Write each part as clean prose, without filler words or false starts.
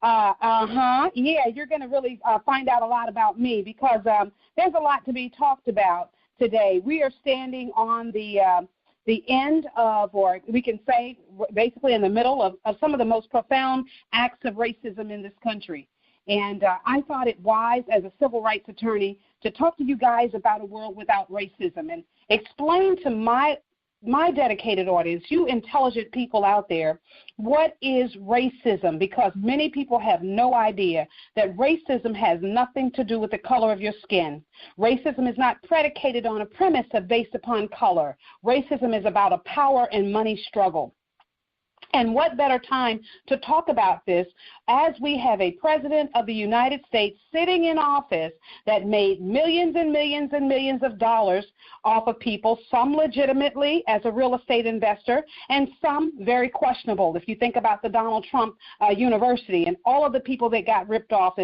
Yeah, you're going to really find out a lot about me because there's a lot to be talked about today. We are standing on the end of, or we can say basically in the middle of some of the most profound acts of racism in this country. And I thought it wise as a civil rights attorney to talk to you guys about a world without racism and explain to my dedicated audience, you intelligent people out there, what is racism? Because many people have no idea that racism has nothing to do with the color of your skin. Racism is not predicated on a premise of based upon color. Racism is about a power and money struggle. And what better time to talk about this as we have a president of the United States sitting in office that made millions and millions and millions of dollars off of people, some legitimately as a real estate investor and some very questionable. If you think about the Donald Trump University and all of the people that got ripped off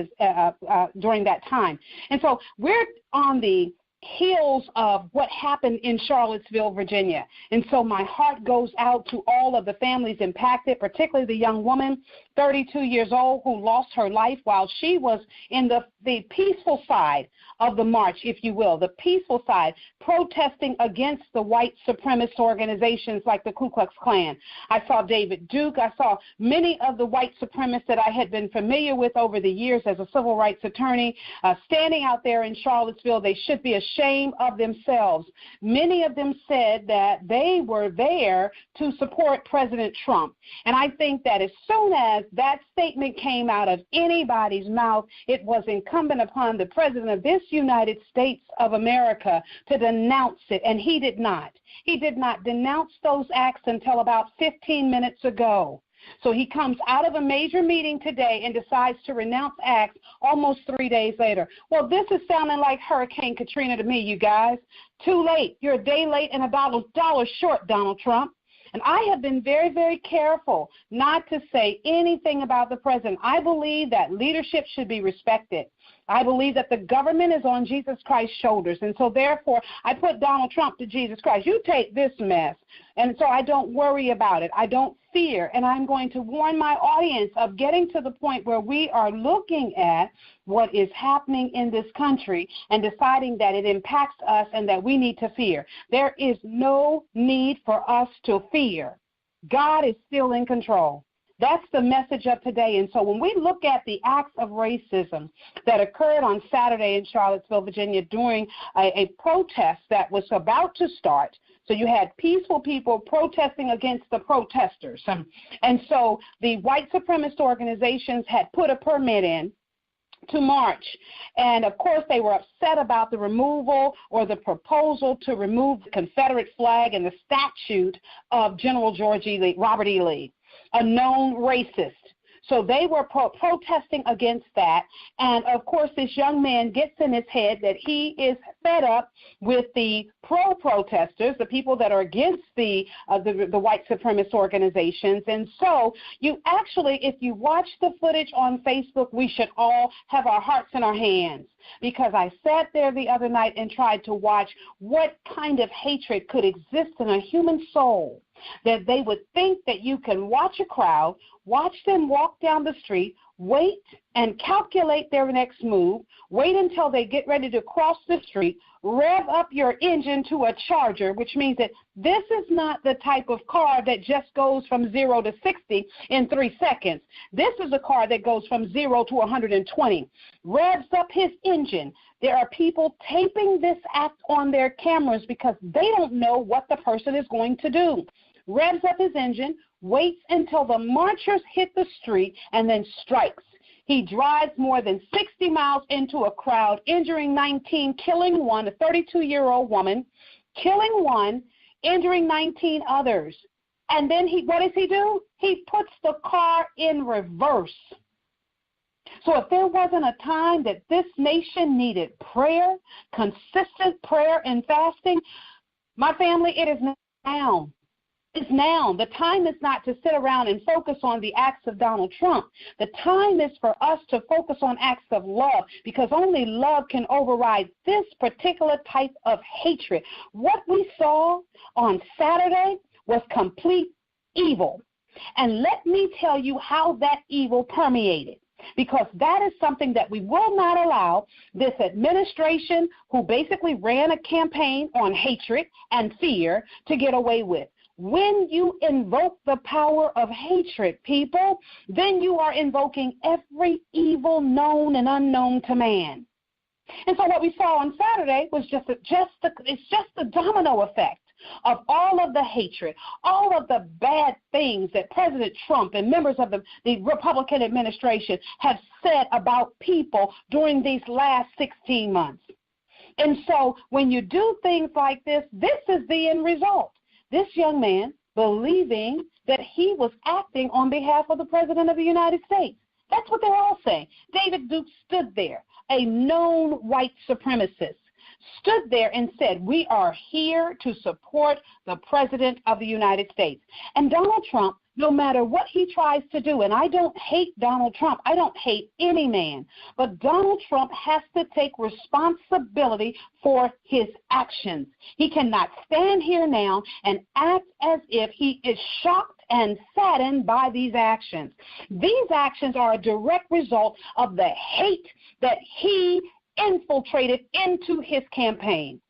during that time. And so we're on the heels of what happened in Charlottesville, Virginia. And so my heart goes out to all of the families impacted, particularly the young woman, 32 years old, who lost her life while she was in the peaceful side of the march, if you will, the peaceful side, protesting against the white supremacist organizations like the Ku Klux Klan. I saw David Duke. I saw many of the white supremacists that I had been familiar with over the years as a civil rights attorney standing out there in Charlottesville. They should be ashamed of themselves. Many of them said that they were there to support President Trump. And I think that as soon as that statement came out of anybody's mouth, it was incumbent upon the president of this United States of America to denounce it, and he did not. He did not denounce those acts until about 15 minutes ago. So he comes out of a major meeting today and decides to renounce acts almost 3 days later. Well, this is sounding like Hurricane Katrina to me, you guys. Too late. You're a day late and $1 short, Donald Trump. And I have been very, very careful not to say anything about the president. I believe that leadership should be respected. I believe that the government is on Jesus Christ's shoulders. And so, therefore, I put Donald Trump to Jesus Christ. You take this mess. And so I don't worry about it. I don't fear. And I'm going to warn my audience of getting to the point where we are looking at what is happening in this country and deciding that it impacts us and that we need to fear. There is no need for us to fear. God is still in control. That's the message of today. And so when we look at the acts of racism that occurred on Saturday in Charlottesville, Virginia, during a protest that was about to start, so you had peaceful people protesting against the protesters. And so the white supremacist organizations had put a permit in to march. And, of course, they were upset about the removal or the proposal to remove the Confederate flag and the statue of General Robert E. Lee, a known racist. So they were protesting against that. And, of course, this young man gets in his head that he is fed up with the pro-protesters, the people that are against the white supremacist organizations. And so you actually, if you watch the footage on Facebook, we should all have our hearts in our hands, because I sat there the other night and tried to watch what kind of hatred could exist in a human soul, that they would think that you can watch a crowd, watch them walk down the street, wait and calculate their next move, wait until they get ready to cross the street, rev up your engine to a charger, which means that this is not the type of car that just goes from 0 to 60 in 3 seconds. This is a car that goes from 0 to 120, revs up his engine. There are people taping this act on their cameras because they don't know what the person is going to do. Revs up his engine, waits until the marchers hit the street, and then strikes. He drives more than 60 miles into a crowd, injuring 19, killing one, a 32-year-old woman, killing one, injuring 19 others. And then what does he do? He puts the car in reverse. So if there wasn't a time that this nation needed prayer, consistent prayer and fasting, my family, it is now. It's now. The time is not to sit around and focus on the acts of Donald Trump. The time is for us to focus on acts of love, because only love can override this particular type of hatred. What we saw on Saturday was complete evil. And let me tell you how that evil permeated. because that is something that we will not allow this administration, who basically ran a campaign on hatred and fear, to get away with. When you invoke the power of hatred, people, then you are invoking every evil known and unknown to man. And so what we saw on Saturday was just the domino effect of all of the hatred, all of the bad things that President Trump and members of the Republican administration have said about people during these last 16 months. And so when you do things like this, this is the end result. This young man believing that he was acting on behalf of the President of the United States. That's what they're all saying. David Duke stood there, a known white supremacist, stood there and said, we are here to support the President of the United States. And Donald Trump, no matter what he tries to do, and I don't hate Donald Trump, I don't hate any man, but Donald Trump has to take responsibility for his actions. He cannot stand here now and act as if he is shocked and saddened by these actions. These actions are a direct result of the hate that he infiltrated into his campaign.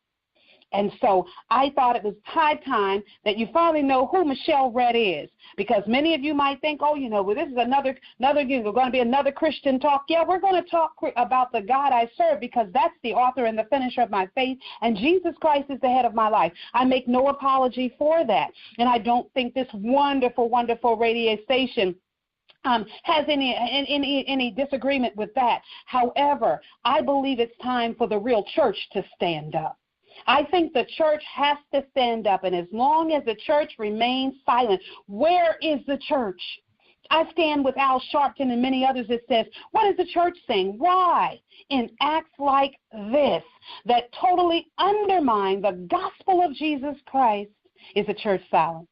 And so I thought it was high time that you finally know who Michelle Rhett is, because many of you might think, oh, well, this is another going to be another Christian talk. Yeah, we're going to talk about the God I serve, because that's the author and the finisher of my faith, and Jesus Christ is the head of my life. I make no apology for that, and I don't think this wonderful, wonderful radio station has any disagreement with that. However, I believe it's time for the real church to stand up. I think the church has to stand up, and as long as the church remains silent, where is the church? I stand with Al Sharpton and many others that says, what is the church saying? Why, in acts like this that totally undermine the gospel of Jesus Christ, is the church silent?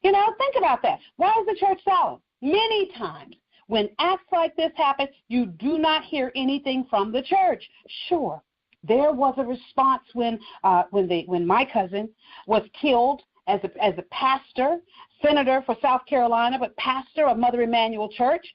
Think about that. Why is the church silent? Many times when acts like this happen, you do not hear anything from the church. Sure, there was a response when my cousin was killed as a pastor, senator for South Carolina, but pastor of Mother Emanuel Church.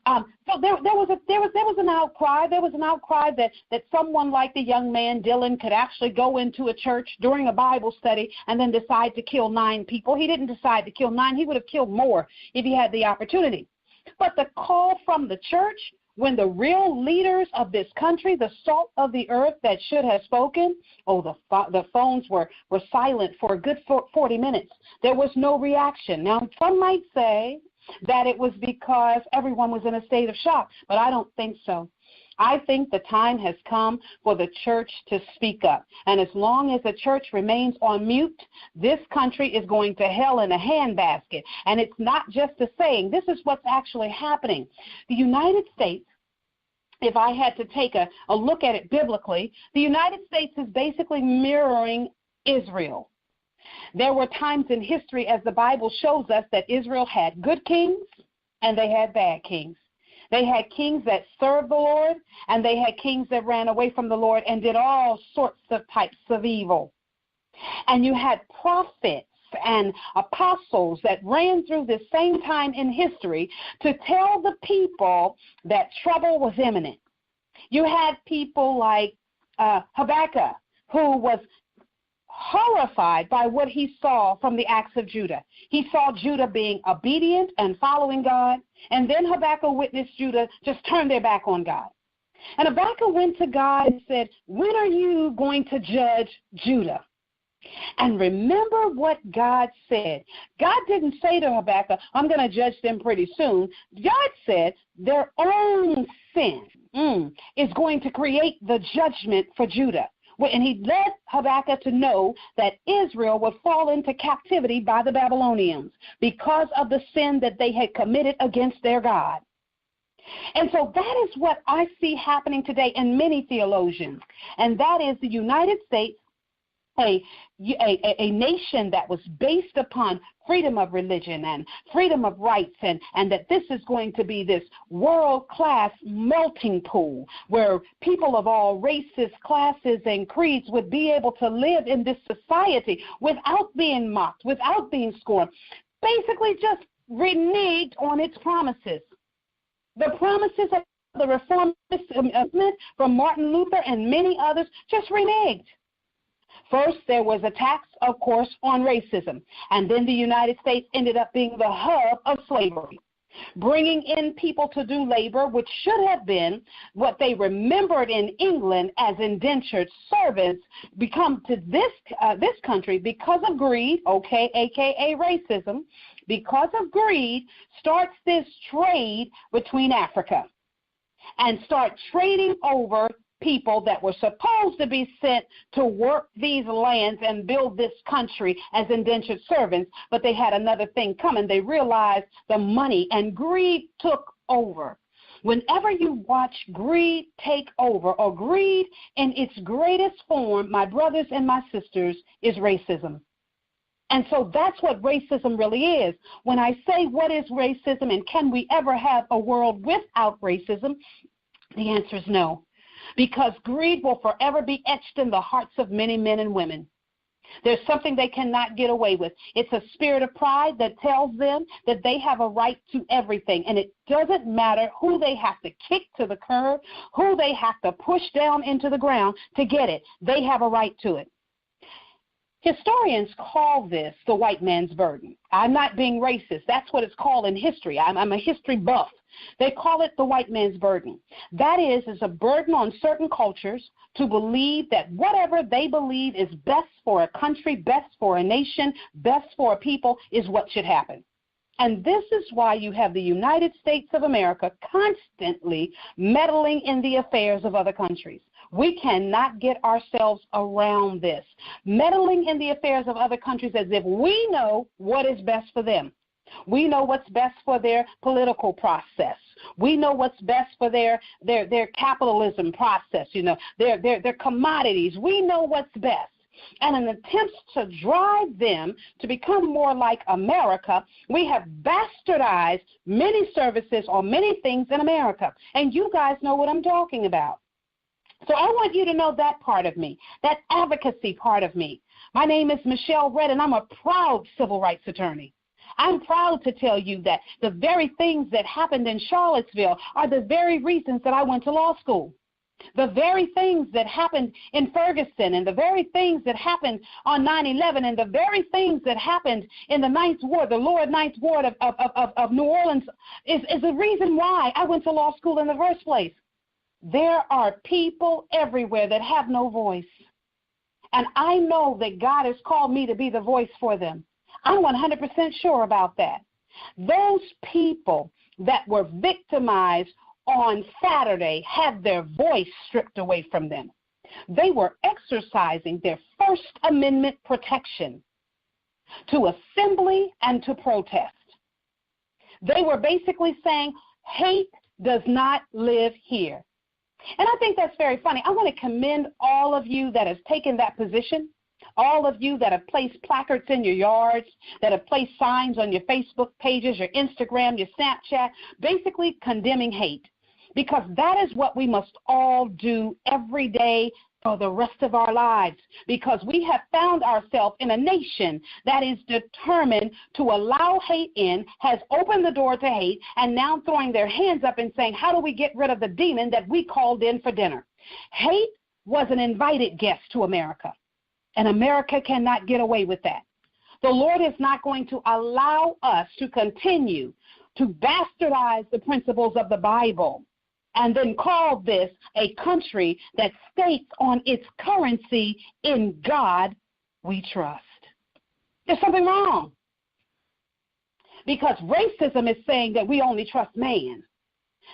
So there was an outcry. There was an outcry that someone like the young man Dylan could actually go into a church during a Bible study and then decide to kill 9 people. He didn't decide to kill 9. He would have killed more if he had the opportunity. But the call from the church, when the real leaders of this country, the salt of the earth that should have spoken, the phones were silent for a good 40 minutes. There was no reaction. Now, some might say that it was because everyone was in a state of shock, but I don't think so. I think the time has come for the church to speak up. And as long as the church remains on mute, this country is going to hell in a handbasket. And it's not just a saying. This is what's actually happening. The United States, if I had to take a look at it biblically, the United States is basically mirroring Israel. There were times in history, as the Bible shows us, that Israel had good kings and they had bad kings. They had kings that served the Lord, and they had kings that ran away from the Lord and did all sorts of types of evil. And you had prophets and apostles that ran through the same time in history to tell the people that trouble was imminent. You had people like Habakkuk, who was horrified by what he saw from the acts of Judah. He saw Judah being obedient and following God, and then Habakkuk witnessed Judah just turn their back on God. And Habakkuk went to God and said, when are you going to judge Judah? And remember what God said. God didn't say to Habakkuk, I'm going to judge them pretty soon. God said their own sin is going to create the judgment for Judah. And he led Habakkuk to know that Israel would fall into captivity by the Babylonians because of the sin that they had committed against their God. And so that is what I see happening today in many theologians, and that is the United States, a nation that was based upon freedom of religion and freedom of rights, and that this is going to be this world-class melting pool where people of all races, classes, and creeds would be able to live in this society without being mocked, without being scorned, basically just reneged on its promises. The promises of the reformist movement from Martin Luther and many others just reneged. First, there was attacks, of course, on racism, and then the United States ended up being the hub of slavery, bringing in people to do labor, which should have been what they remembered in England as indentured servants, become to this country because of greed, aka racism, because of greed, starts this trade between Africa and start trading over people that were supposed to be sent to work these lands and build this country as indentured servants, but they had another thing coming. They realized the money, and greed took over. Whenever you watch greed take over, or greed in its greatest form, my brothers and my sisters, is racism. And so that's what racism really is. When I say what is racism and can we ever have a world without racism, the answer is no. Because greed will forever be etched in the hearts of many men and women. There's something they cannot get away with. It's a spirit of pride that tells them that they have a right to everything. And it doesn't matter who they have to kick to the curb, who they have to push down into the ground to get it. They have a right to it. Historians call this the white man's burden. I'm not being racist. That's what it's called in history. I'm a history buff. They call it the white man's burden. That is a burden on certain cultures to believe that whatever they believe is best for a country, best for a nation, best for a people is what should happen. And this is why you have the United States of America constantly meddling in the affairs of other countries. We cannot get ourselves around this. Meddling in the affairs of other countries as if we know what is best for them. We know what's best for their political process. We know what's best for their capitalism process, their commodities. We know what's best. And in attempts to drive them to become more like America, we have bastardized many services or many things in America. And you guys know what I'm talking about. So I want you to know that part of me, that advocacy part of me. My name is Michelle Rhett, and I'm a proud civil rights attorney. I'm proud to tell you that the very things that happened in Charlottesville are the very reasons that I went to law school. The very things that happened in Ferguson, and the very things that happened on 9/11, and the very things that happened in the Ninth Ward, the lower Ninth Ward of New Orleans, is the reason why I went to law school in the first place. There are people everywhere that have no voice. And I know that God has called me to be the voice for them. I'm 100% sure about that. Those people that were victimized on Saturday had their voice stripped away from them. They were exercising their First Amendment protection to assembly and to protest. They were basically saying, hate does not live here. And I think that's very funny. I want to commend all of you that have taken that position, all of you that have placed placards in your yards, that have placed signs on your Facebook pages, your Instagram, your Snapchat, basically condemning hate. Because that is what we must all do every day for the rest of our lives, because we have found ourselves in a nation that is determined to allow hate in, has opened the door to hate, and now throwing their hands up and saying, how do we get rid of the demon that we called in for dinner? Hate was an invited guest to America, and America cannot get away with that. The Lord is not going to allow us to continue to bastardize the principles of the Bible and then call this a country that states on its currency, in God we trust. There's something wrong. Because racism is saying that we only trust man,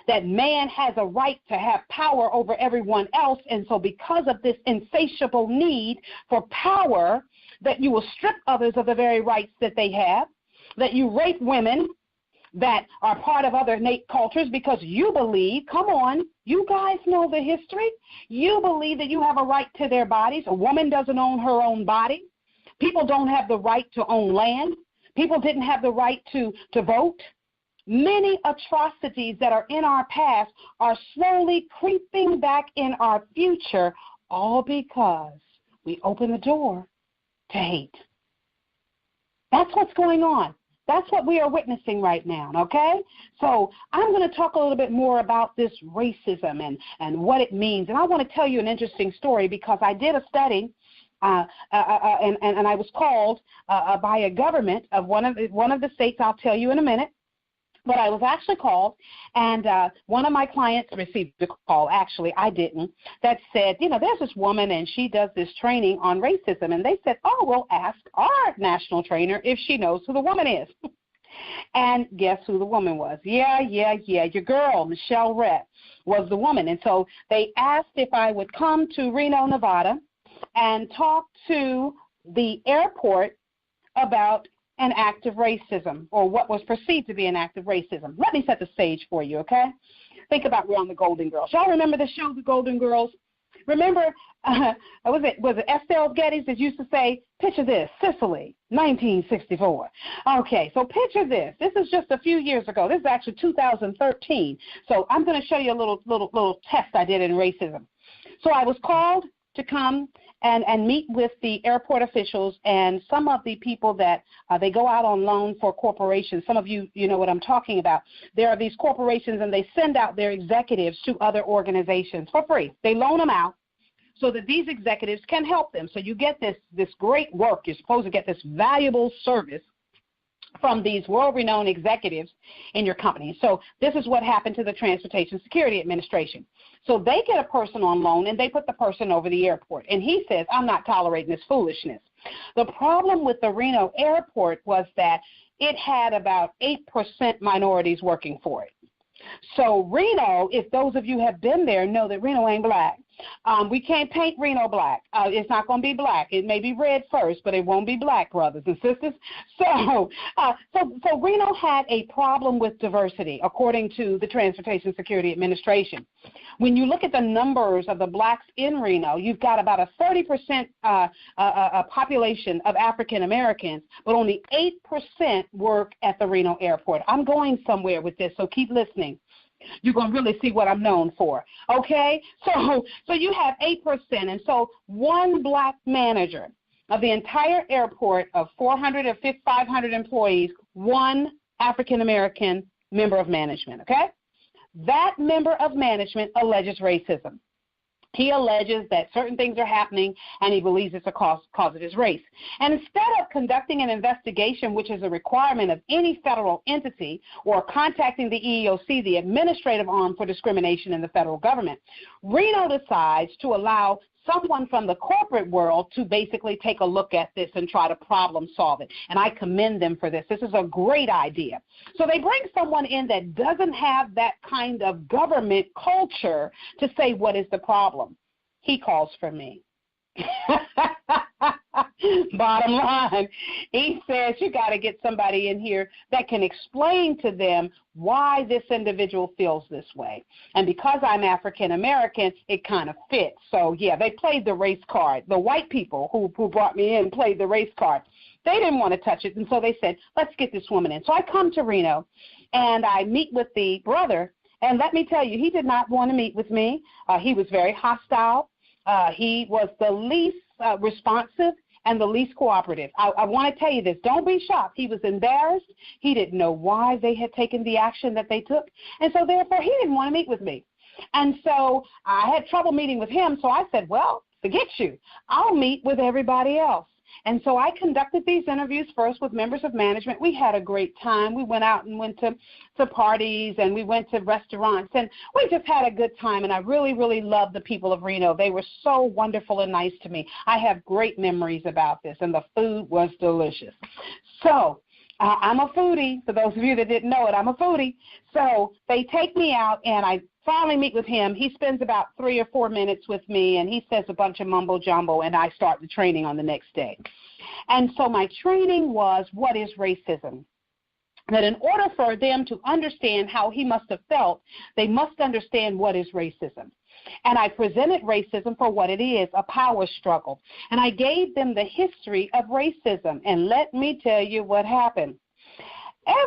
that man has a right to have power over everyone else, and so because of this insatiable need for power, that you will strip others of the very rights that they have, that you rape women that are part of other innate cultures because you believe, come on, you guys know the history. You believe that you have a right to their bodies. A woman doesn't own her own body. People don't have the right to own land. People didn't have the right to vote. Many atrocities that are in our past are slowly creeping back in our future, all because we open the door to hate. That's what's going on. That's what we are witnessing right now, okay? So I'm going to talk a little bit more about this racism and what it means. And I want to tell you an interesting story because I did a study, and I was called by a government of one of the states. I'll tell you in a minute. But I was actually called, and one of my clients received the call. Actually, I didn't. That said, there's this woman, and she does this training on racism. And they said, oh, we'll ask our national trainer if she knows who the woman is. And guess who the woman was? Yeah. Your girl, Michelle Rhett, was the woman. And so they asked if I would come to Reno, Nevada, and talk to the airport about an act of racism, or what was perceived to be an act of racism. Let me set the stage for you, okay? Think about we're on the Golden Girls. Y'all remember the show, The Golden Girls? Remember, was it Estelle Getty that used to say, picture this, Sicily, 1964. Okay, so picture this. This is just a few years ago. This is actually 2013. So I'm going to show you a little test I did in racism. So I was called to come and meet with the airport officials and some of the people that they go out on loan for corporations. Some of you know what I'm talking about. There are these corporations, and they send out their executives to other organizations for free. They loan them out so that these executives can help them. So you get this great work. You're supposed to get this valuable service from these world-renowned executives in your company. So this is what happened to the Transportation Security Administration. So they get a person on loan, and they put the person over the airport. And he says, I'm not tolerating this foolishness. The problem with the Reno airport was that it had about 8% minorities working for it. So Reno, if those of you have been there, know that Reno ain't black. We can't paint Reno black. It's not going to be black. It may be red first, but it won't be black, brothers and sisters. So Reno had a problem with diversity, according to the Transportation Security Administration. When you look at the numbers of the blacks in Reno, you've got about a 30% population of African Americans, but only 8% work at the Reno airport. I'm going somewhere with this, so keep listening. You're going to really see what I'm known for, okay? So you have 8%, and so one black manager of the entire airport of 400 or 500 employees, one African-American member of management, okay? That member of management alleges racism. He alleges that certain things are happening, and he believes it's a cause of his race. And instead of conducting an investigation, which is a requirement of any federal entity, or contacting the EEOC, the administrative arm for discrimination in the federal government, Reno decides to allow someone from the corporate world to basically take a look at this and try to problem solve it. And I commend them for this. This is a great idea. So they bring someone in that doesn't have that kind of government culture to say what is the problem. He calls for me. Bottom line, he says you got to get somebody in here that can explain to them why this individual feels this way. And because I'm African American, it kind of fits. So, yeah, they played the race card. The white people who brought me in played the race card. They didn't want to touch it, and so they said, let's get this woman in. So I come to Reno, and I meet with the brother, and let me tell you, he did not want to meet with me. He was very hostile. He was the least responsive and the least cooperative. I want to tell you this. Don't be shocked. He was embarrassed. He didn't know why they had taken the action that they took, and so therefore he didn't want to meet with me. And so I had trouble meeting with him, so I said, well, forget you. I'll meet with everybody else. And so I conducted these interviews first with members of management. We had a great time. We went out and went to parties, and we went to restaurants, and we just had a good time, and I really, really loved the people of Reno. They were so wonderful and nice to me. I have great memories about this, and the food was delicious. So I'm a foodie. For those of you that didn't know it, I'm a foodie. So they take me out, and I finally meet with him. He spends about 3 or 4 minutes with me, and he says a bunch of mumbo-jumbo, and I start the training on the next day. And so my training was, what is racism? That in order for them to understand how he must have felt, they must understand what is racism. And I presented racism for what it is, a power struggle. And I gave them the history of racism. And let me tell you what happened.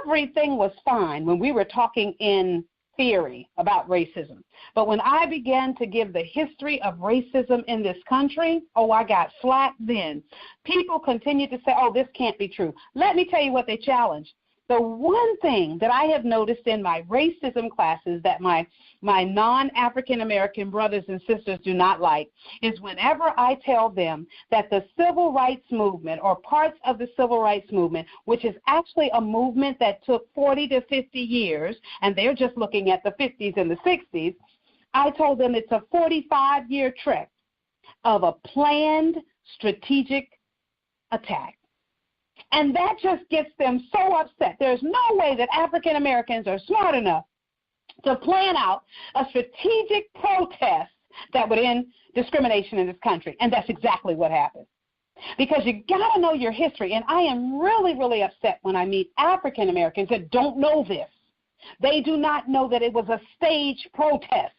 Everything was fine when we were talking in theory about racism. But when I began to give the history of racism in this country, I got flack then. People continued to say, this can't be true. Let me tell you what they challenged. the one thing that I have noticed in my racism classes that my non-African American brothers and sisters do not like is whenever I tell them that the civil rights movement or parts of the civil rights movement, which is actually a movement that took 40 to 50 years, and they're just looking at the 50s and the 60s, I told them it's a 45-year trek of a planned strategic attack. And that just gets them so upset. There's no way that African Americans are smart enough to plan out a strategic protest that would end discrimination in this country. And that's exactly what happened. Because you got to know your history. And I am really, really upset when I meet African Americans that don't know this. They do not know that it was a staged protest.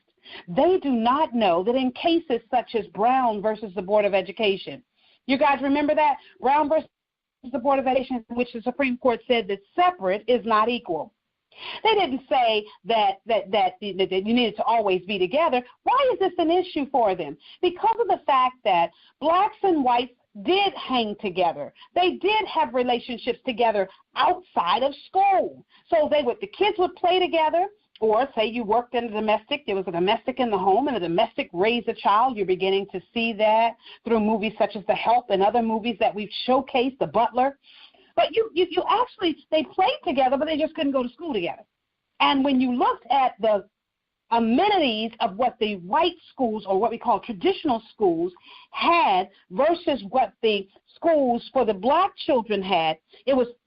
They do not know that in cases such as Brown versus the Board of Education, you guys remember that? Brown versus the Board of Education, in which the Supreme Court said that separate is not equal. They didn't say that you needed to always be together. Why is this an issue for them? Because of the fact that blacks and whites did hang together. They did have relationships together outside of school. So the kids would play together. Or say you worked in a domestic, there was a domestic in the home, and a domestic raised a child. You're beginning to see that through movies such as The Help and other movies that we've showcased, The Butler. But you actually, they played together, but they just couldn't go to school together. And when you looked at the amenities of what the white schools, or what we call traditional schools, had versus what the schools for the black children had,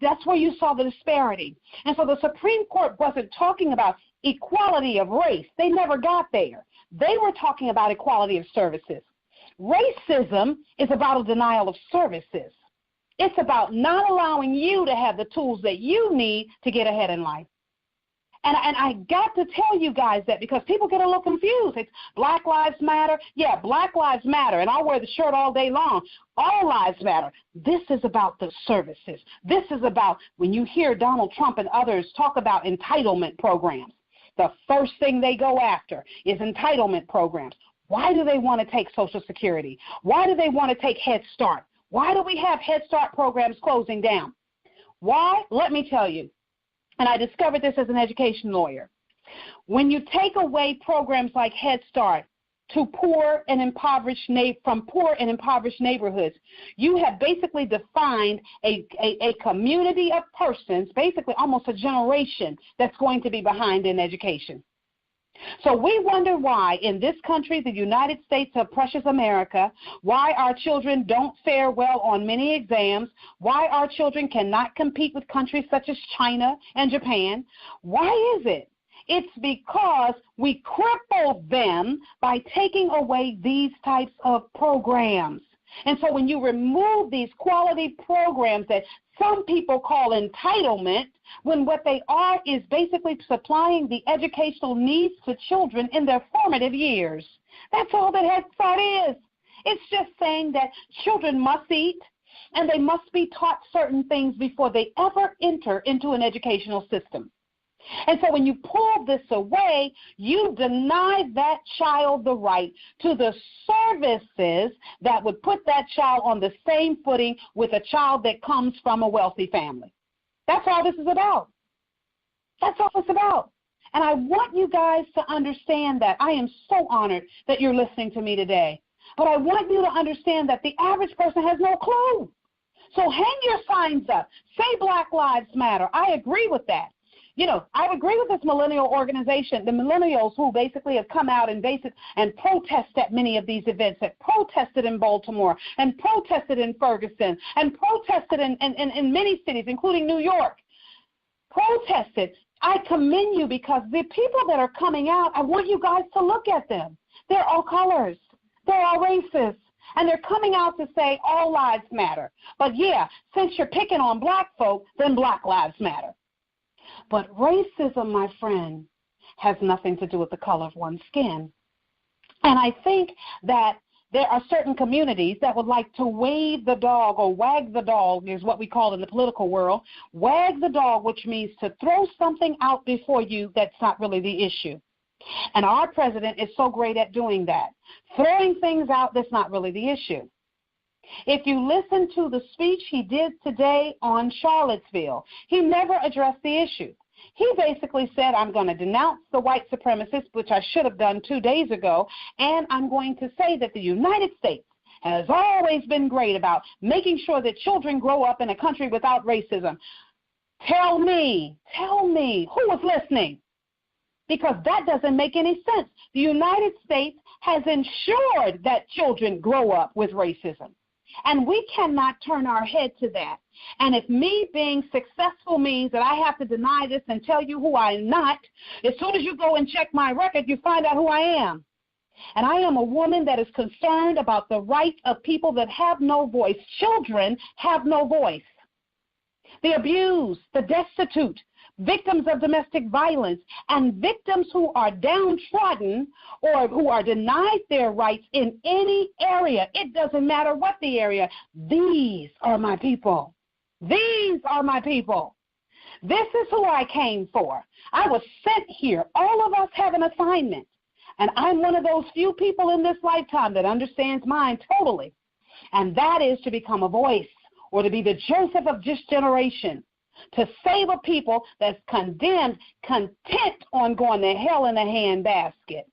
that's where you saw the disparity. And so the Supreme Court wasn't talking about equality of race. They never got there. They were talking about equality of services. Racism is about a denial of services. It's about not allowing you to have the tools that you need to get ahead in life. And I got to tell you guys that because people get a little confused. It's Black Lives Matter. Yeah, Black Lives Matter, and I'll wear the shirt all day long. All lives matter. This is about the services. This is about when you hear Donald Trump and others talk about entitlement programs, the first thing they go after is entitlement programs. Why do they want to take Social Security? Why do they want to take Head Start? Why do we have Head Start programs closing down? Why? Let me tell you. And I discovered this as an education lawyer. When you take away programs like Head Start to poor and impoverished neighborhoods, you have basically defined a community of persons, basically almost a generation, that's going to be behind in education. So we wonder why in this country, the United States of precious America, why our children don't fare well on many exams, why our children cannot compete with countries such as China and Japan. Why is it? It's because we cripple them by taking away these types of programs. And so when you remove these quality programs that some people call entitlement, when what they are is basically supplying the educational needs to children in their formative years. That's all that Head Start is. It's just saying that children must eat and they must be taught certain things before they ever enter into an educational system. And so when you pull this away, you deny that child the right to the services that would put that child on the same footing with a child that comes from a wealthy family. That's all this is about. That's all it's about. And I want you guys to understand that. I am so honored that you're listening to me today. But I want you to understand that the average person has no clue. So hang your signs up. Say Black Lives Matter. I agree with that. You know, I agree with this millennial organization, the millennials who basically have come out and protest at many of these events, that protested in Baltimore and protested in Ferguson and protested in many cities, including New York. Protested. I commend you because the people that are coming out, I want you guys to look at them. They're all colors. They're all races. And they're coming out to say all lives matter. But yeah, since you're picking on black folk, then Black Lives Matter. But racism, my friend, has nothing to do with the color of one's skin. And I think that there are certain communities that would like to wave the dog or wag the dog, is what we call in the political world. Wag the dog, which means to throw something out before you that's not really the issue. And our president is so great at doing that, throwing things out that's not really the issue. If you listen to the speech he did today on Charlottesville, he never addressed the issue. He basically said, I'm going to denounce the white supremacists, which I should have done 2 days ago, and I'm going to say that the United States has always been great about making sure that children grow up in a country without racism. Tell me, who was listening? Because that doesn't make any sense. The United States has ensured that children grow up with racism. And we cannot turn our head to that. And if me being successful means that I have to deny this and tell you who I am not, as soon as you go and check my record, you find out who I am. And I am a woman that is concerned about the rights of people that have no voice. Children have no voice. The abused, the destitute, victims of domestic violence, and victims who are downtrodden or who are denied their rights in any area. It doesn't matter what the area. These are my people. These are my people. This is who I came for. I was sent here. All of us have an assignment. And I'm one of those few people in this lifetime that understands mine totally. And that is to become a voice, or to be the Joseph of this generation, to save a people that's condemned, content on going to hell in a handbasket.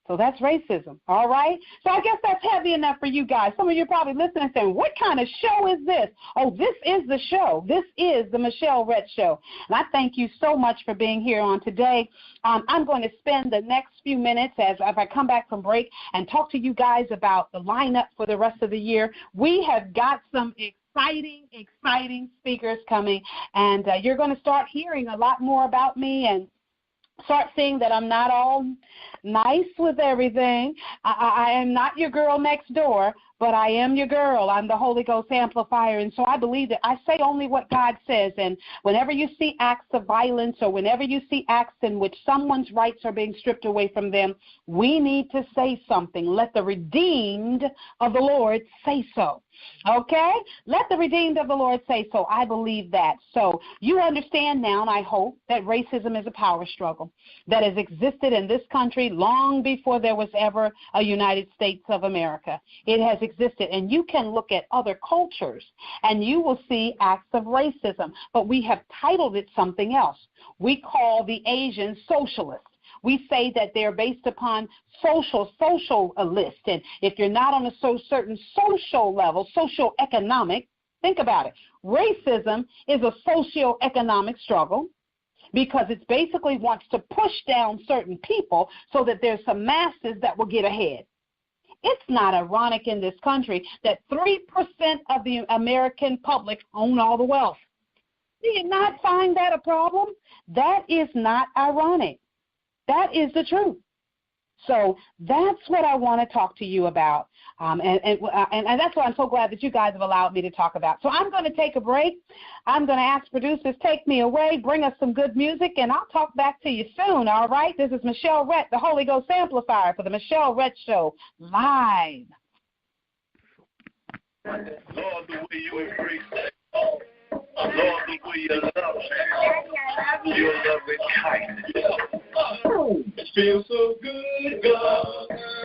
So that's racism, all right? So I guess that's heavy enough for you guys. Some of you are probably listening and saying, what kind of show is this? Oh, this is the show. This is the Michelle Rhett Show. And I thank you so much for being here on today. I'm going to spend the next few minutes as I come back from break and talk to you guys about the lineup for the rest of the year. We have got some exciting speakers coming, and you're going to start hearing a lot more about me and start seeing that I'm not all nice with everything. I am not your girl next door, but I am your girl. I'm the Holy Ghost amplifier, and so I believe that I say only what God says. And whenever you see acts of violence or whenever you see acts in which someone's rights are being stripped away from them, we need to say something. Let the redeemed of the Lord say so. Okay? Let the redeemed of the Lord say so. I believe that. So you understand now, and I hope, that racism is a power struggle that has existed in this country long before there was ever a United States of America. It has existed, and you can look at other cultures, and you will see acts of racism, but we have titled it something else. We call the Asians socialists. We say that they're based upon social list. And if you're not on a certain social level, socioeconomic, think about it. Racism is a socioeconomic struggle because it basically wants to push down certain people so that there's some masses that will get ahead. It's not ironic in this country that 3% of the American public own all the wealth. Do you not find that a problem? That is not ironic. That is the truth. So that's what I want to talk to you about, and that's why I'm so glad that you guys have allowed me to talk about. So I'm going to take a break. I'm going to ask producers, take me away, bring us some good music, and I'll talk back to you soon, all right? This is Michelle Rhett, the Holy Ghost amplifier for the Michelle Rhett Show, live. Lord, the way you embrace that. Lord, the way you love me. Your love is kindness. It feels so good, God.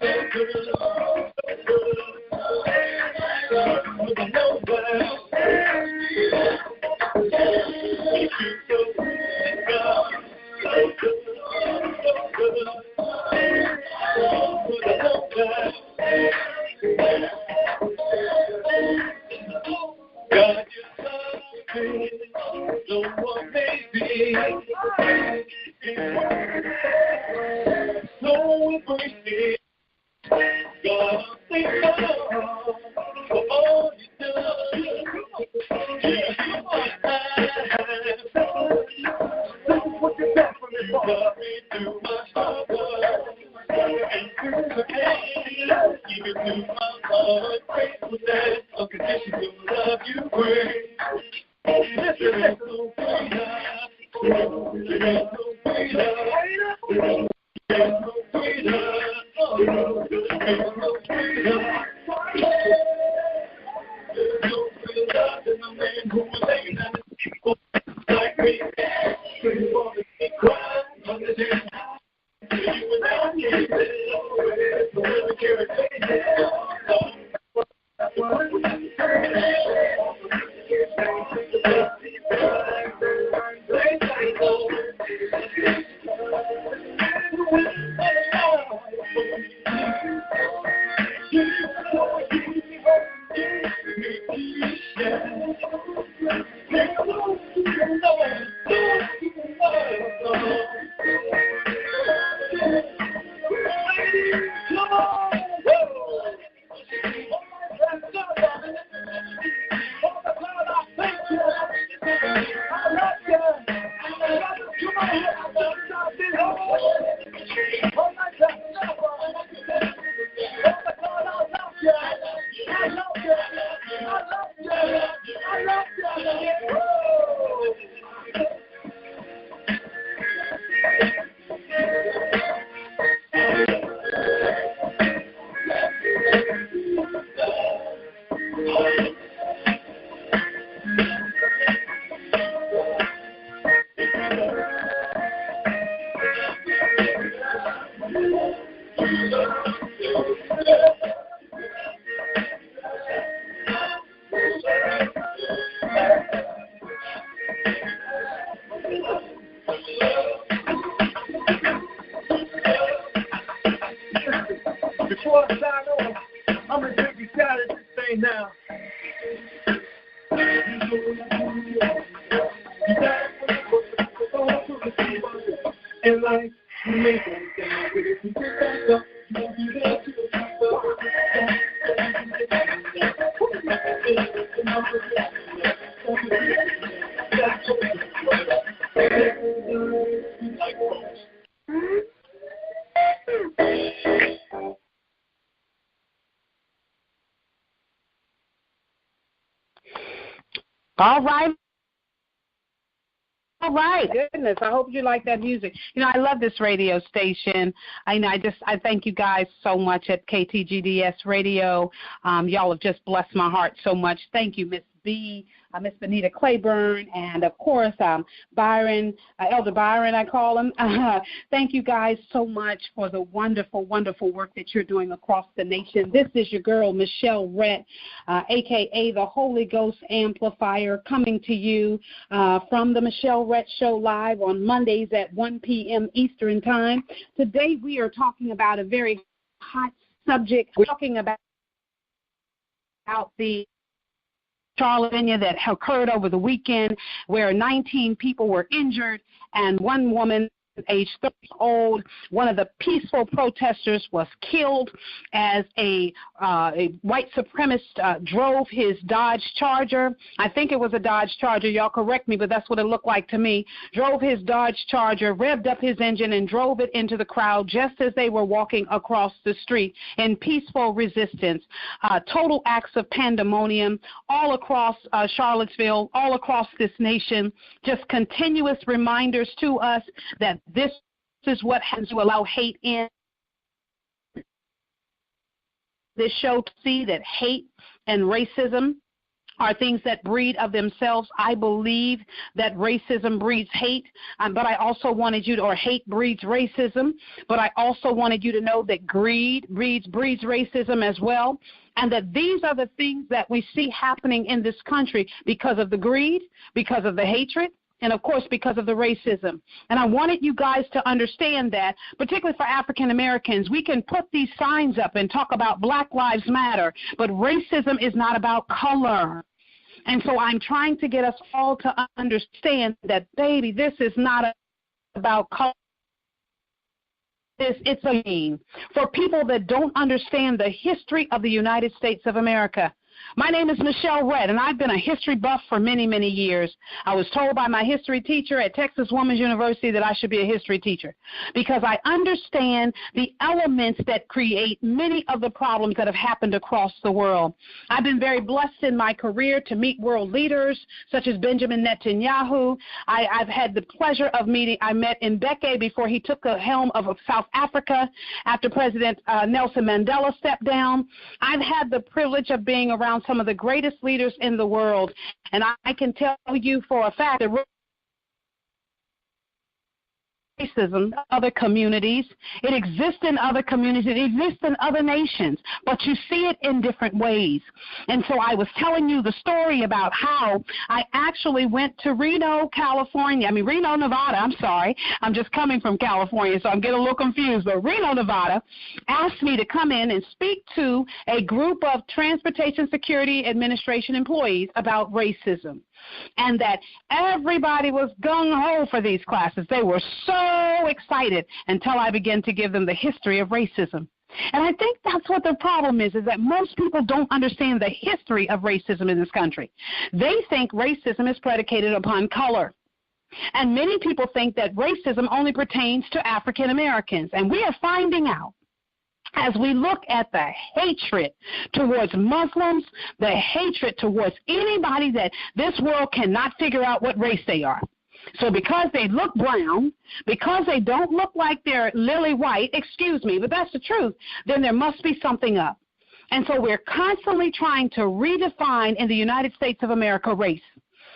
So good. With no doubt. It feels so good, God. So good. So good. With no doubt. God, you're something no one may be. So embrace God, thank God for all you done. Yeah, this is what you got from me, love me through my heart, and through the pain, even through my heart, gratefulness, unconditional love you bring. There is no freedom. There is no freedom. There is no freedom. There is no freedom. There's no freedom in a man who was laying at the people like me. Straight for the cry, understand. You without me, so we carry faith. Before I sign on, I'm going to take a shot at this thing now. And like, you make it back up. All right. All right, goodness. I hope you like that music. You know, I love this radio station. I thank you guys so much at KTGDS Radio. Y'all have just blessed my heart so much. Thank you, Miss B, Miss Benita Claiborne, and, of course, Byron, Elder Byron, I call him. Thank you guys so much for the wonderful, wonderful work that you're doing across the nation. This is your girl, Michelle Rhett, a.k.a. the Holy Ghost Amplifier, coming to you from the Michelle Rhett Show live on Mondays at 1 p.m. Eastern Time. Today we are talking about a very hot subject. We're talking about the Charlottesville that occurred over the weekend, where 19 people were injured and one woman, age 30 years old, one of the peaceful protesters, was killed as a white supremacist drove his Dodge Charger. I think it was a Dodge Charger. Y'all correct me, but that's what it looked like to me. Drove his Dodge Charger, revved up his engine, and drove it into the crowd just as they were walking across the street in peaceful resistance. Total acts of pandemonium all across Charlottesville, all across this nation, just continuous reminders to us that this is what happens to allow hate in. This show to see that hate and racism are things that breed of themselves. I believe that racism breeds hate, but I also wanted you to, or hate breeds racism, but I also wanted you to know that greed breeds racism as well, and that these are the things that we see happening in this country because of the greed, because of the hatred, and, of course, because of the racism. And I wanted you guys to understand that, particularly for African Americans, we can put these signs up and talk about Black Lives Matter, but racism is not about color. And so I'm trying to get us all to understand that, baby, this is not about color. It's a game for people that don't understand the history of the United States of America. My name is Michelle Rhett, and I've been a history buff for many, many years. I was told by my history teacher at Texas Women's University that I should be a history teacher because I understand the elements that create many of the problems that have happened across the world. I've been very blessed in my career to meet world leaders such as Benjamin Netanyahu. I've had the pleasure of meeting, I met Mbeki before he took the helm of South Africa after President Nelson Mandela stepped down. I've had the privilege of being around some of the greatest leaders in the world, and I can tell you for a fact that racism in other communities, it exists in other communities, it exists in other nations, but you see it in different ways. And so I was telling you the story about how I actually went to Reno, Nevada, I'm sorry. I'm just coming from California, so I'm getting a little confused, but Reno, Nevada asked me to come in and speak to a group of Transportation Security Administration employees about racism. And that everybody was gung-ho for these classes. They were so excited until I began to give them the history of racism. And I think that's what the problem is that most people don't understand the history of racism in this country. They think racism is predicated upon color. And many people think that racism only pertains to African Americans. And we are finding out, as we look at the hatred towards Muslims, the hatred towards anybody that this world cannot figure out what race they are. So because they look brown, because they don't look like they're lily white, excuse me, but that's the truth, then there must be something up. And so we're constantly trying to redefine in the United States of America race.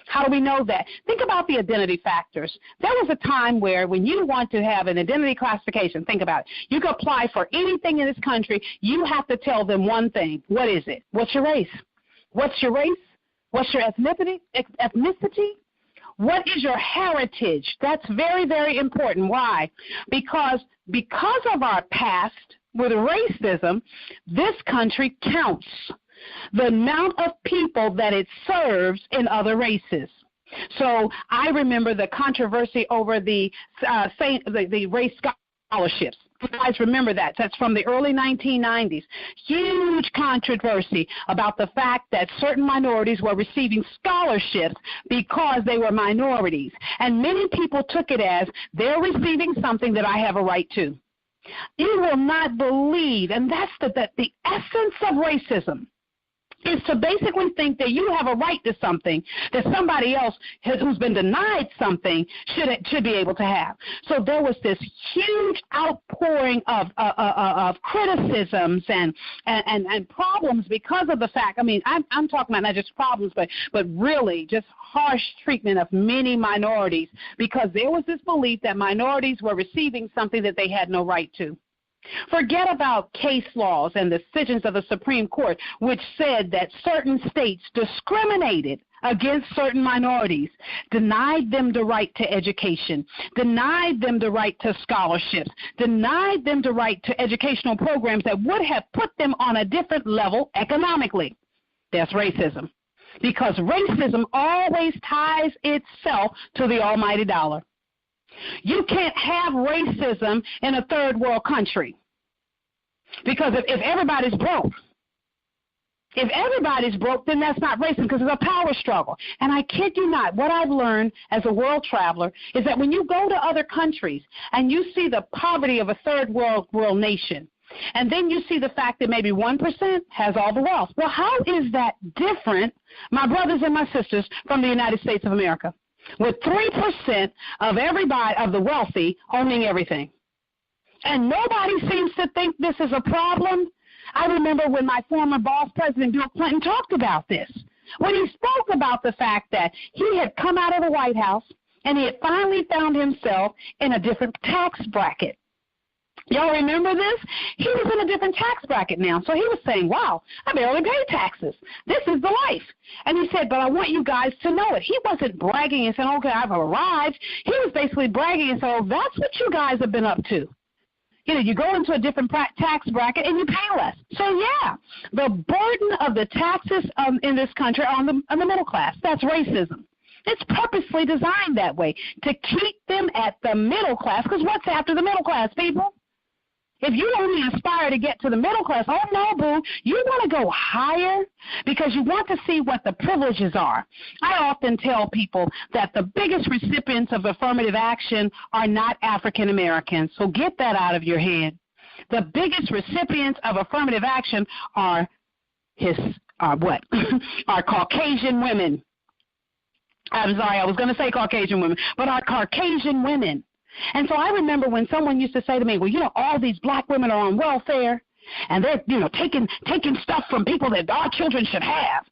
How do we know that? Think about the identity factors. There was a time where when you want to have an identity classification, think about it. You can apply for anything in this country. You have to tell them one thing. What is it? What's your race? What's your race? What's your ethnicity? What is your heritage? That's very, very important. Why? Because of our past with racism, this country counts the amount of people that it serves in other races. So I remember the controversy over the race scholarships. You guys remember that. That's from the early 1990s. Huge controversy about the fact that certain minorities were receiving scholarships because they were minorities. And many people took it as they're receiving something that I have a right to. You will not believe, and that's the essence of racism, is to basically think that you have a right to something that somebody else who's been denied something should be able to have. So there was this huge outpouring of criticisms and problems because of the fact. I mean, I'm talking about not just problems, but really just harsh treatment of many minorities because there was this belief that minorities were receiving something that they had no right to. Forget about case laws and decisions of the Supreme Court, which said that certain states discriminated against certain minorities, denied them the right to education, denied them the right to scholarships, denied them the right to educational programs that would have put them on a different level economically. That's racism. Because racism always ties itself to the almighty dollar. You can't have racism in a third world country because if everybody's broke, then that's not racism because it's a power struggle. And I kid you not, what I've learned as a world traveler is that when you go to other countries and you see the poverty of a third world nation, and then you see the fact that maybe 1% has all the wealth. Well, how is that different, my brothers and my sisters, from the United States of America? With 3% of everybody, of the wealthy, owning everything. And nobody seems to think this is a problem. I remember when my former boss, President Bill Clinton, talked about this. When he spoke about the fact that he had come out of the White House and he had finally found himself in a different tax bracket. Y'all remember this? He was in a different tax bracket now. So he was saying, wow, I barely pay taxes. This is the life. And he said, but I want you guys to know it. He wasn't bragging and saying, okay, I've arrived. He was basically bragging and saying, oh, that's what you guys have been up to. You know, you go into a different tax bracket and you pay less. So, yeah, the burden of the taxes in this country are on the middle class. That's racism. It's purposely designed that way, to keep them at the middle class, because what's after the middle class, people? If you only aspire to get to the middle class, oh, no, boo, you want to go higher because you want to see what the privileges are. I often tell people that the biggest recipients of affirmative action are not African Americans, so get that out of your head. The biggest recipients of affirmative action are are Caucasian women. I'm sorry, I was going to say Caucasian women, but are Caucasian women. And so I remember when someone used to say to me, well, you know, all these black women are on welfare, and they're, you know, taking stuff from people that our children should have.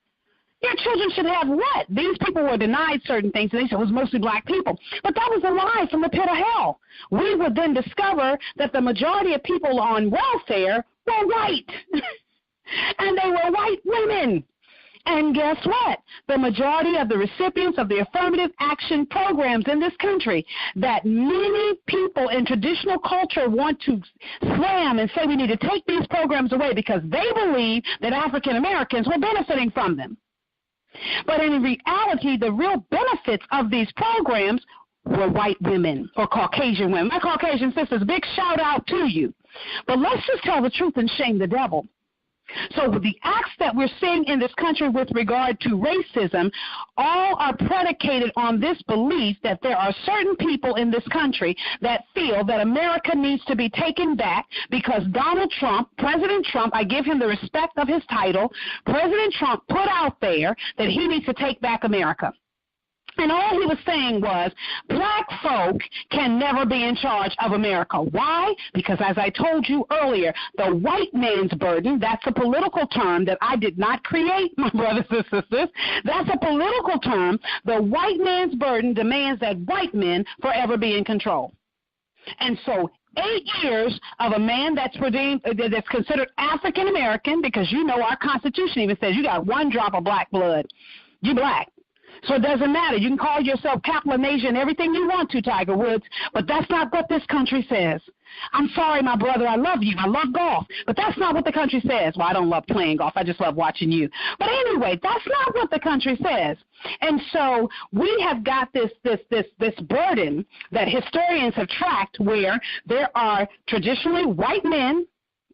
Your children should have what? These people were denied certain things, and they said it was mostly black people. But that was a lie from the pit of hell. We would then discover that the majority of people on welfare were white, and they were white women. And guess what? The majority of the recipients of the affirmative action programs in this country that many people in traditional culture want to slam and say we need to take these programs away because they believe that African Americans were benefiting from them. But in reality, the real benefits of these programs were white women or Caucasian women. My Caucasian sisters, big shout out to you. But let's just tell the truth and shame the devil. So the acts that we're seeing in this country with regard to racism all are predicated on this belief that there are certain people in this country that feel that America needs to be taken back because Donald Trump, President Trump, I give him the respect of his title, President Trump put out there that he needs to take back America. And all he was saying was, black folk can never be in charge of America. Why? Because as I told you earlier, the white man's burden, that's a political term that I did not create, my brothers and sisters. That's a political term. The white man's burden demands that white men forever be in control. And so 8 years of a man that's considered African American, because you know our Constitution even says you got one drop of black blood. You black. So it doesn't matter. You can call yourself Capolinasia and everything you want to, Tiger Woods, but that's not what this country says. I'm sorry, my brother. I love you. I love golf, but that's not what the country says. Well, I don't love playing golf. I just love watching you. But anyway, that's not what the country says. And so we have got this burden that historians have tracked, where there are traditionally white men,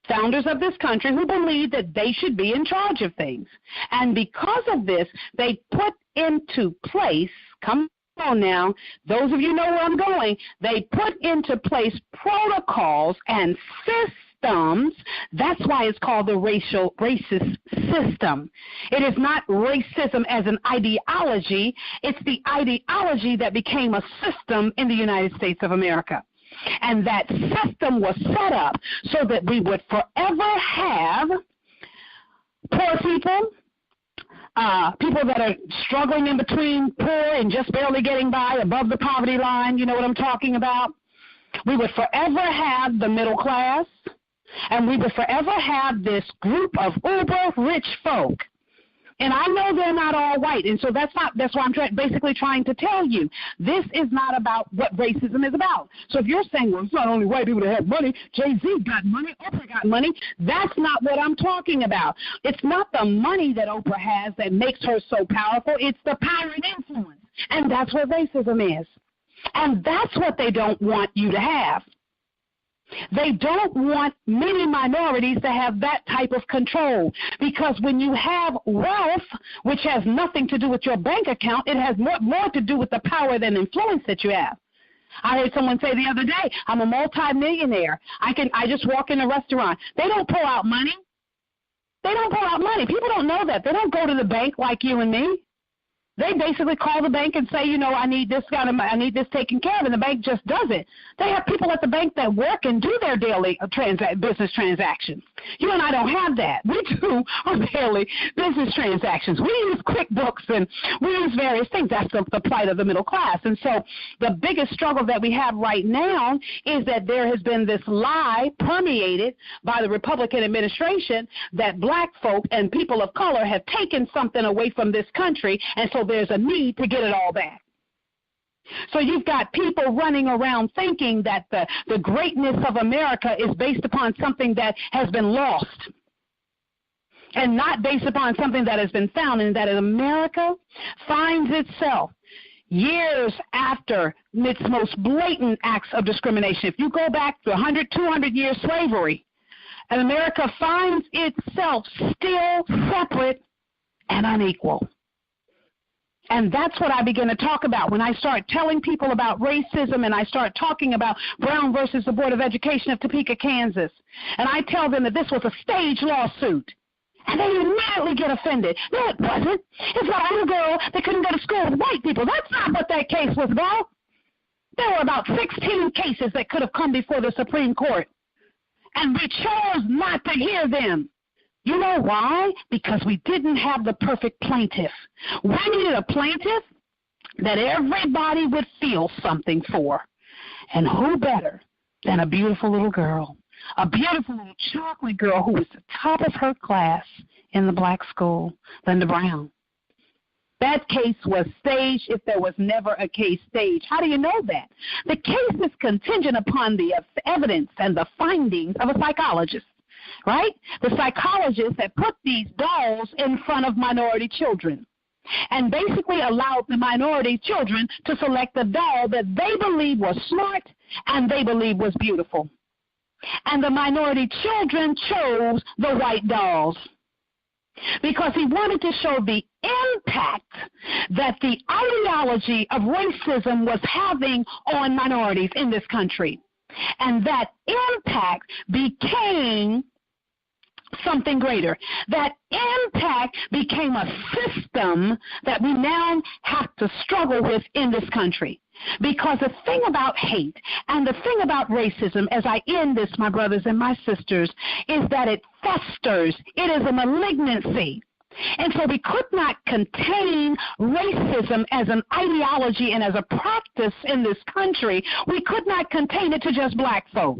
founders of this country, who believe that they should be in charge of things. And because of this, they put into place, come on now, those of you know where I'm going, they put into place protocols and systems. That's why it's called the racist system. It is not racism as an ideology. It's the ideology that became a system in the United States of America. And that system was set up so that we would forever have poor people, people that are struggling in between poor and just barely getting by, above the poverty line. You know what I'm talking about? We would forever have the middle class, and we would forever have this group of uber rich folk. And I know they're not all white, and so that's why I'm basically trying to tell you. This is not about what racism is about. So if you're saying, well, it's not only white people that have money, Jay-Z got money, Oprah got money, that's not what I'm talking about. It's not the money that Oprah has that makes her so powerful. It's the power and influence, and that's what racism is. And that's what they don't want you to have. They don't want many minorities to have that type of control, because when you have wealth, which has nothing to do with your bank account, it has more to do with the power and influence that you have. I heard someone say the other day, I'm a multi-millionaire. I just walk in a restaurant. They don't pull out money. They don't pull out money. People don't know that. They don't go to the bank like you and me. They basically call the bank and say, you know, I need this taken care of, and the bank just does it. They have people at the bank that work and do their daily business transactions. You and I don't have that. We do our daily business transactions. We use QuickBooks and we use various things. That's the plight of the middle class. And so the biggest struggle that we have right now is that there has been this lie permeated by the Republican administration that black folk and people of color have taken something away from this country, and so there's a need to get it all back. So you've got people running around thinking that the greatness of America is based upon something that has been lost and not based upon something that has been found, and that America finds itself years after its most blatant acts of discrimination. If you go back to 100, 200 years slavery, and America finds itself still separate and unequal. And that's what I begin to talk about when I start telling people about racism, and I start talking about Brown versus the Board of Education of Topeka, Kansas. And I tell them that this was a staged lawsuit. And they immediately get offended. No, it wasn't. It's about a little girl that couldn't go to school with white people. That's not what that case was about. There were about 16 cases that could have come before the Supreme Court, and we chose not to hear them. You know why? Because we didn't have the perfect plaintiff. We needed a plaintiff that everybody would feel something for. And who better than a beautiful little girl, a beautiful little chocolate girl who was the top of her class in the black school, Linda Brown. That case was staged if there was never a case staged. How do you know that? The case is contingent upon the evidence and the findings of a psychologist. Right? The psychologists that put these dolls in front of minority children and basically allowed the minority children to select the doll that they believed was smart and they believed was beautiful. And the minority children chose the white dolls because he wanted to show the impact that the ideology of racism was having on minorities in this country. And that impact became something greater. That impact became a system that we now have to struggle with in this country. Because the thing about hate and the thing about racism, as I end this, my brothers and my sisters, is that it festers. It is a malignancy. And so we could not contain racism as an ideology and as a practice in this country. We could not contain it to just black folk.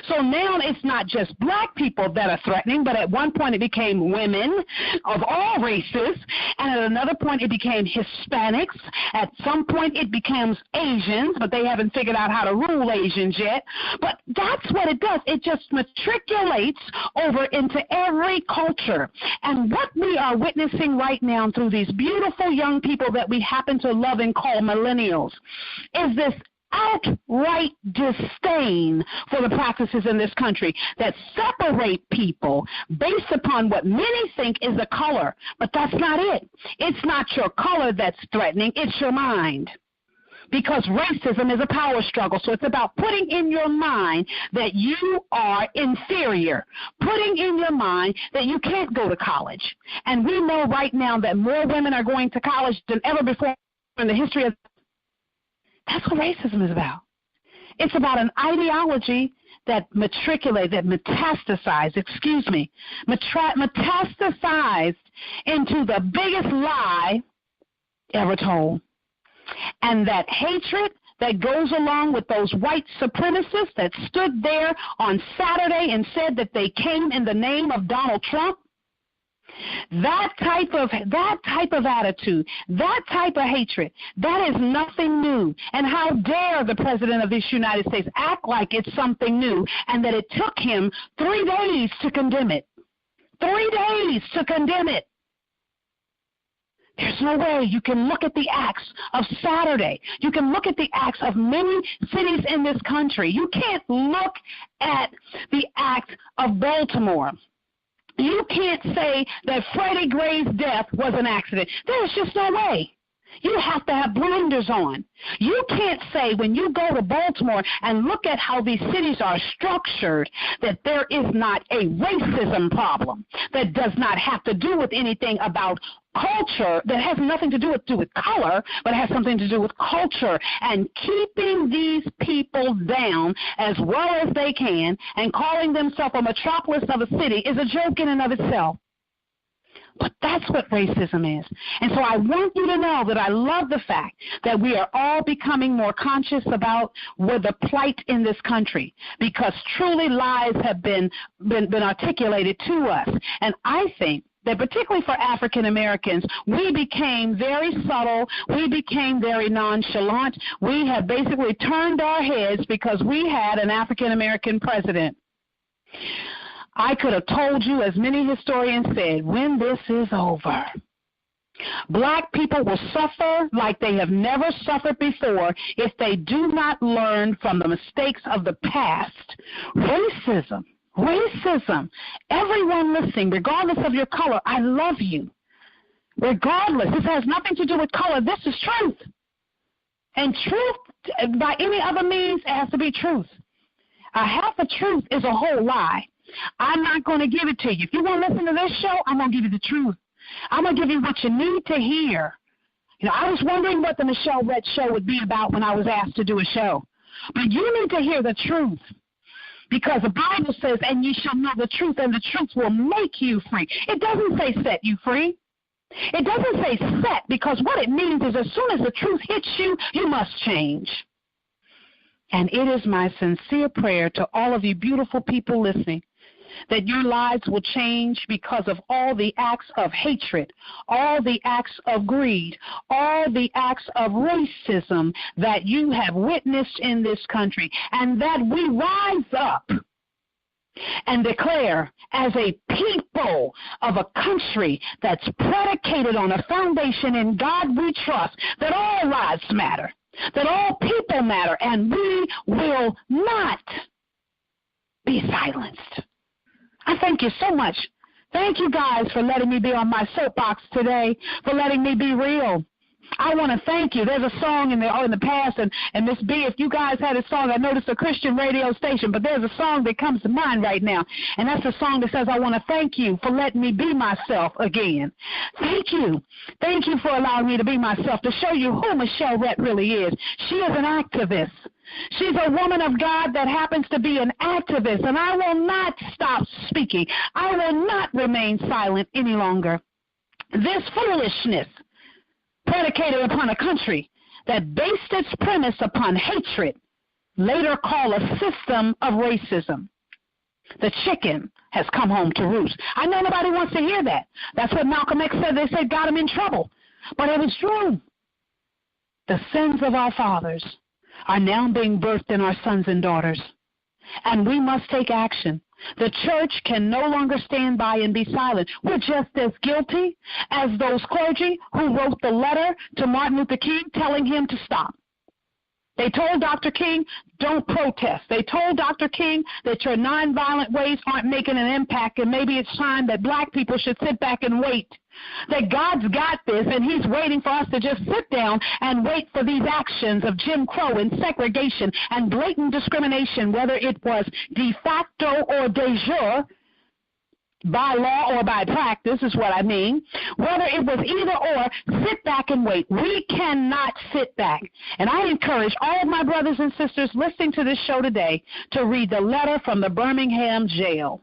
So now it's not just black people that are threatening, but at one point it became women of all races, and at another point it became Hispanics. At some point it becomes Asians, but they haven't figured out how to rule Asians yet. But that's what it does. It just matriculates over into every culture. And what we are witnessing right now through these beautiful young people that we happen to love and call millennials is this outright disdain for the practices in this country that separate people based upon what many think is the color. But that's not it. It's not your color that's threatening. It's your mind. Because racism is a power struggle. So it's about putting in your mind that you are inferior, putting in your mind that you can't go to college. And we know right now that more women are going to college than ever before in the history of. That's what racism is about. It's about an ideology that metastasized into the biggest lie ever told. And that hatred that goes along with those white supremacists that stood there on Saturday and said that they came in the name of Donald Trump, that type of attitude, that type of hatred, that is nothing new. And how dare the President of this United States act like it's something new, and that it took him 3 days to condemn it. 3 days to condemn it. There's no way. You can look at the acts of Saturday. You can look at the acts of many cities in this country. You can't look at the act of Baltimore. You can't say that Freddie Gray's death was an accident. There's just no way. You have to have blinders on. You can't say when you go to Baltimore and look at how these cities are structured that there is not a racism problem that does not have to do with anything about culture, that has nothing to do with color, but has something to do with culture, and keeping these people down as well as they can and calling themselves a metropolis of a city is a joke in and of itself. But that's what racism is. And so I want you to know that I love the fact that we are all becoming more conscious about the plight in this country, because truly lies have been articulated to us. And I think that particularly for African Americans, we became very subtle, we became very nonchalant. We have basically turned our heads because we had an African American president. I could have told you, as many historians said, when this is over, black people will suffer like they have never suffered before if they do not learn from the mistakes of the past. Racism. Everyone listening, regardless of your color, I love you. Regardless, this has nothing to do with color. This is truth. And truth, by any other means, it has to be truth. A half a truth is a whole lie. I'm not going to give it to you. If you want to listen to this show, I'm going to give you the truth. I'm going to give you what you need to hear. You know, I was wondering what the Michelle Rhett Show would be about when I was asked to do a show. But you need to hear the truth. Because the Bible says, and ye shall know the truth, and the truth will make you free. It doesn't say set you free. It doesn't say set, because what it means is as soon as the truth hits you, you must change. And it is my sincere prayer to all of you beautiful people listening that your lives will change because of all the acts of hatred, all the acts of greed, all the acts of racism that you have witnessed in this country, and that we rise up and declare as a people of a country that's predicated on a foundation in God we trust, that all lives matter, that all people matter, and we will not be silenced. I thank you so much. Thank you guys for letting me be on my soapbox today, for letting me be real, I want to thank you. There's a song in the past, and Miss B, if you guys had a song, I noticed a Christian radio station, but there's a song that comes to mind right now, and that's a song that says, I want to thank you for letting me be myself again. Thank you. Thank you for allowing me to be myself, to show you who Michelle Rhett really is. She is an activist. She's a woman of God that happens to be an activist, and I will not stop speaking. I will not remain silent any longer. This foolishness, predicated upon a country that based its premise upon hatred, later called a system of racism. The chicken has come home to roost. I know nobody wants to hear that. That's what Malcolm X said. They said got him in trouble. But it was true. The sins of our fathers are now being birthed in our sons and daughters. And we must take action. The church can no longer stand by and be silent. We're just as guilty as those clergy who wrote the letter to Martin Luther King telling him to stop. They told Dr. King, don't protest. They told Dr. King that your nonviolent ways aren't making an impact, and maybe it's time that black people should sit back and wait. That God's got this, and he's waiting for us to just sit down and wait for these actions of Jim Crow and segregation and blatant discrimination, whether it was de facto or de jure, by law or by practice is what I mean. Whether it was either or, sit back and wait. We cannot sit back. And I encourage all of my brothers and sisters listening to this show today to read the letter from the Birmingham jail.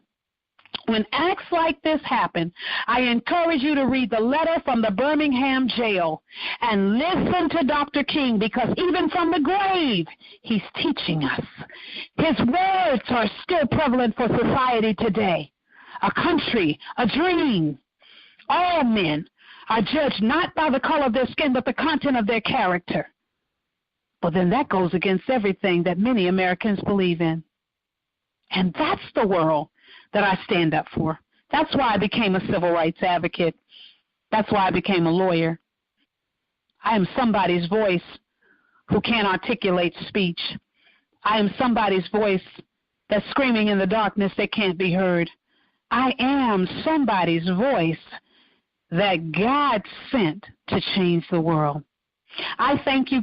When acts like this happen, I encourage you to read the letter from the Birmingham jail and listen to Dr. King, because even from the grave, he's teaching us. His words are still prevalent for society today. A country, a dream. All men are judged not by the color of their skin, but the content of their character. Well, then that goes against everything that many Americans believe in. And that's the world that I stand up for. That's why I became a civil rights advocate. That's why I became a lawyer. I am somebody's voice who can't articulate speech. I am somebody's voice that's screaming in the darkness that can't be heard. I am somebody's voice that God sent to change the world. I thank you.